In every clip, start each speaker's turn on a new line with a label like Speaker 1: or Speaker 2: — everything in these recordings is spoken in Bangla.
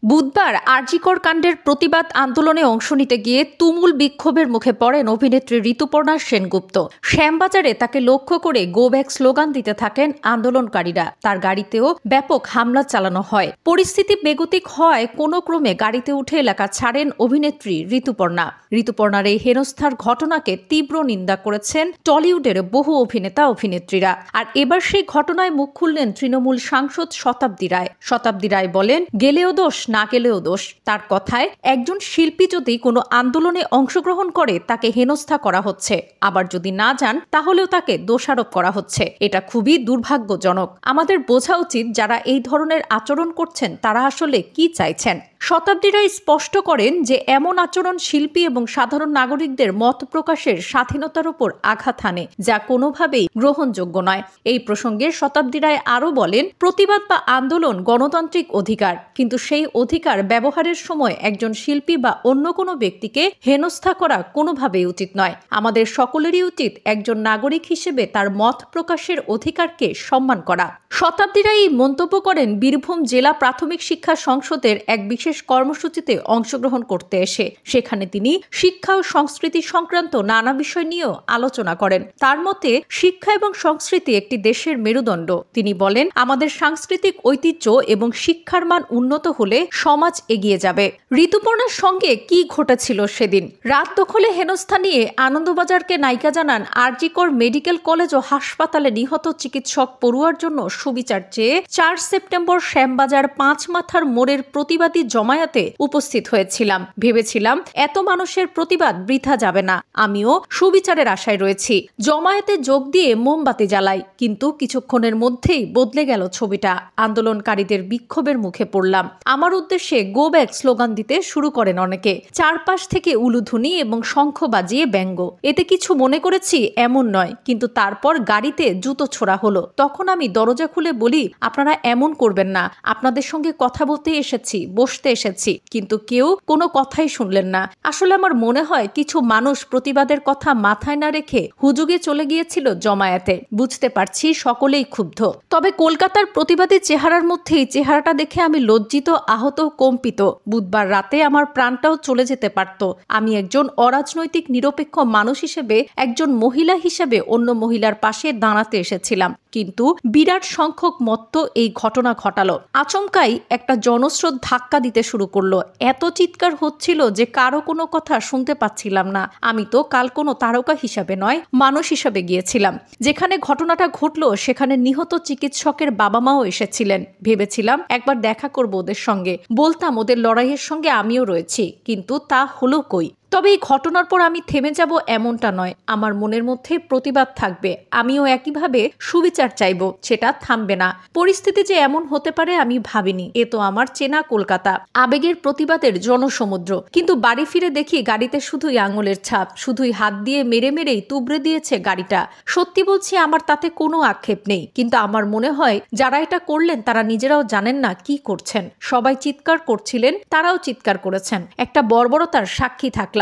Speaker 1: বুধবার আরজিকর কাণ্ডের প্রতিবাদ আন্দোলনে অংশ নিতে গিয়ে তুমুল বিক্ষোভের মুখে পড়েন অভিনেত্রী ঋতুপর্ণা সেনগুপ্ত। শ্যামবাজারে তাকে লক্ষ্য করে গো ব্যাক স্লোগান দিতে থাকেন আন্দোলনকারীরা। তার গাড়িতেও ব্যাপক হামলা চালানো হয়। পরিস্থিতি বেগতিক হওয়ায় কোনো ক্রমে গাড়িতে উঠে এলাকা ছাড়েন অভিনেত্রী ঋতুপর্ণা। ঋতুপর্ণার এই হেনস্থার ঘটনাকে তীব্র নিন্দা করেছেন টলিউডের বহু অভিনেতা অভিনেত্রীরা। আর এবার সেই ঘটনায় মুখ খুললেন তৃণমূল সাংসদ শতাব্দী রায়। শতাব্দী রায় বলেন, গেলেও দোষ না গেলেও দোষ। তার কথায়, একজন শিল্পী যদি কোনো আন্দোলনে অংশগ্রহণ করে তাকে হেনস্থা করা হচ্ছে, আবার যদি না যান তাহলেও তাকে দোষারোপ করা হচ্ছে। এটা খুবই দুর্ভাগ্যজনক। আমাদের বোঝা উচিত যারা এই ধরনের আচরণ করছেন তারা আসলে কি চাইছেন। শতাব্দী রায় স্পষ্ট করেন যে এমন আচরণ শিল্পী এবং সাধারণ নাগরিকদের মত প্রকাশের স্বাধীনতার উপর আঘাত হানে, যা কোনোভাবেই গ্রহণযোগ্য নয়। এই প্রসঙ্গে শতাব্দী রায় আরও বলেন, প্রতিবাদ বা আন্দোলন গণতান্ত্রিক অধিকার, কিন্তু সেই অধিকার ব্যবহারের সময় একজন শিল্পী বা অন্য কোনো ব্যক্তিকে হেনস্থা করা কোনোভাবেই উচিত নয়। আমাদের সকলেরই উচিত একজন নাগরিক হিসেবে তার মত প্রকাশের অধিকারকে সম্মান করা। শতাব্দী রায় এই মন্তব্য করেন বীরভূম জেলা প্রাথমিক শিক্ষা সংসদের এক বিশেষ কর্মসূচিতে অংশগ্রহণ করতে এসে। সেখানে তিনি শিক্ষা ও সংস্কৃতি সংক্রান্ত নানা বিষয় নিয়েও আলোচনা করেন। তার মতে, শিক্ষা এবং সংস্কৃতি একটি দেশের মেরুদণ্ড। তিনি বলেন, আমাদের সাংস্কৃতিক ঐতিহ্য এবং শিক্ষার মান উন্নত হলে সমাজ এগিয়ে যাবে। ঋতুপর্ণার সঙ্গে কি ঘটেছিল সেদিন? রাত দখলে হেনস্থা নিয়ে আনন্দবাজারকে নায়িকা জানান, আরজিকর মেডিকেল কলেজ ও হাসপাতালে নিহত চিকিৎসক পড়ুয়ার জন্য সুবিচার চেয়ে 4 সেপ্টেম্বর শ্যামবাজার 5 মাথার মোড়ের প্রতিবাদী জমায়েতে উপস্থিত হয়েছিলাম। ভেবেছিলাম এত মানুষের প্রতিবাদ বৃথা যাবে না, আমিও সুবিচারের আশায় রয়েছি। জমায়েতে যোগ দিয়ে মোমবাতি জ্বালাই, কিন্তু কিছুক্ষণের মধ্যেই বদলে গেল ছবিটা। আন্দোলনকারীদের বিক্ষোভের মুখে পড়লাম। আমার উদ্দেশ্যে গো ব্যাক স্লোগান দিতে শুরু করেন অনেকে। চারপাশ থেকে উলুধ্বনি এবং শঙ্খ বাজিয়ে ব্যঙ্গ। এতে কিছু মনে করেছি এমন নয়, কিন্তু তারপর গাড়িতে জুতো ছোড়া হলো। তখন আমি দরজা খুলে বলি, আপনারা এমন করবেন না, আপনাদের সঙ্গে কথা বলতে এসেছি, বসতে এসেছি। কিন্তু কেউ কোনো কথাই শুনলেন না। আসলে আমার মনে হয় কিছু মানুষ প্রতিবাদের কথা মাথায় না রেখে হুজুগে চলে গিয়েছিল জমায়েতে। বুঝতে পারছি সকলেই ক্ষুব্ধ, তবে কলকাতার প্রতিবাদী চেহারার মধ্যেই চেহারাটা দেখে আমি লজ্জিত, আহত, কম্পিত। বুধবার রাতে আমার প্রাণটাও চলে যেতে পারত। আমি একজন অরাজনৈতিক নিরপেক্ষ মানুষ হিসেবে, একজন মহিলা হিসেবে অন্য মহিলার পাশে দাঁড়াতে এসেছিলাম, কিন্তু বিরাট সংখ্যক মত্ত এই ঘটনা ঘটালো। আচমকাই একটা জনস্রোত ধাক্কা দিতে শুরু করলো। এত চিৎকার হচ্ছিল যে কারো কোনো কথা শুনতে পাচ্ছিলাম না। আমি তো কাল কোনো তারকা হিসাবে নয়, মানুষ হিসাবে গিয়েছিলাম। যেখানে ঘটনাটা ঘটলো সেখানে নিহত চিকিৎসকের বাবা মাও এসেছিলেন। ভেবেছিলাম একবার দেখা করব ওদের সঙ্গে, বলতাম ওদের লড়াইয়ের সঙ্গে আমিও রয়েছি, কিন্তু তা হলো কই। তবে এই ঘটনার পর আমি থেমে যাব এমনটা নয়। আমার মনের মধ্যে প্রতিবাদ থাকবে। আমিও একইভাবে সুবিচার চাইব, সেটা থামবে না। পরিস্থিতি যে এমন হতে পারে আমি ভাবিনি। এ তো আমার চেনা কলকাতা, আবেগের প্রতিবাদের জনসমুদ্র। কিন্তু বাড়ি ফিরে দেখি গাড়িতে শুধুই আঙুলের ছাপ, শুধুই হাত দিয়ে মেরে মেরেই তুবড়ে দিয়েছে গাড়িটা। সত্যি বলছি, আমার তাতে কোনো আক্ষেপ নেই, কিন্তু আমার মনে হয় যারা এটা করলেন তারা নিজেরাও জানেন না কি করছেন। সবাই চিৎকার করছিলেন, তারাও চিৎকার করেছেন। একটা বর্বরতার সাক্ষী থাকলাম।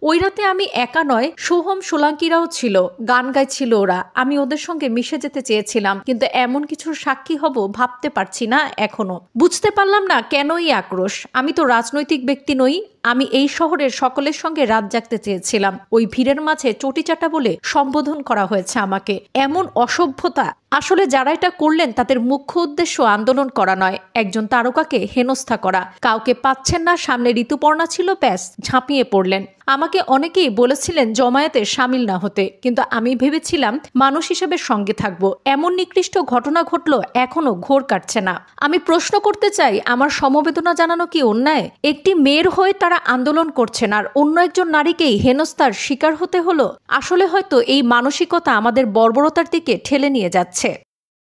Speaker 1: ওই রাতে আমি একা নয়, সোহম সোলাঙ্কিরাও ছিল, গান গাইছিল ওরা। আমি ওদের সঙ্গে মিশে যেতে চেয়েছিলাম, কিন্তু এমন কিছুর সাক্ষী হব ভাবতে পারছি না এখনো। বুঝতে পারলাম না কেন এই আক্রোশ। আমি তো রাজনৈতিক ব্যক্তি নই। আমি এই শহরের সকলের সঙ্গে রাত জাগতে চেয়েছিলাম। ওই ভিড়ের মাঝে চটিচাটা বলে সম্বোধন করা হয়েছে আমাকে। এমন অসভ্যতা। আসলে যারা এটা করলেন তাদের মুখ্য উদ্দেশ্য আন্দোলন করা নয়, একজন তারকাকে হেনস্থা করা। কাউকে পাচ্ছেন না, সামনে ঋতুপর্ণা ছিল, ব্যাস ঝাঁপিয়ে পড়লেন। আমাকে অনেকেই বলেছিলেন জমায়েতে সামিল না হতে, কিন্তু আমি ভেবেছিলাম মানুষ হিসেবে সঙ্গে থাকবো। এমন নিকৃষ্ট ঘটনা ঘটলো, এখনো ঘোর কাটছে না। আমি প্রশ্ন করতে চাই, আমার সমবেদনা জানানো কি অন্যায়? একটি মেয়ের হয়ে তারা আন্দোলন করছেন, আর অন্য একজন নারীকেই হেনস্থার শিকার হতে হলো। আসলে হয়তো এই মানসিকতা আমাদের বর্বরতার দিকে ঠেলে নিয়ে যাচ্ছে।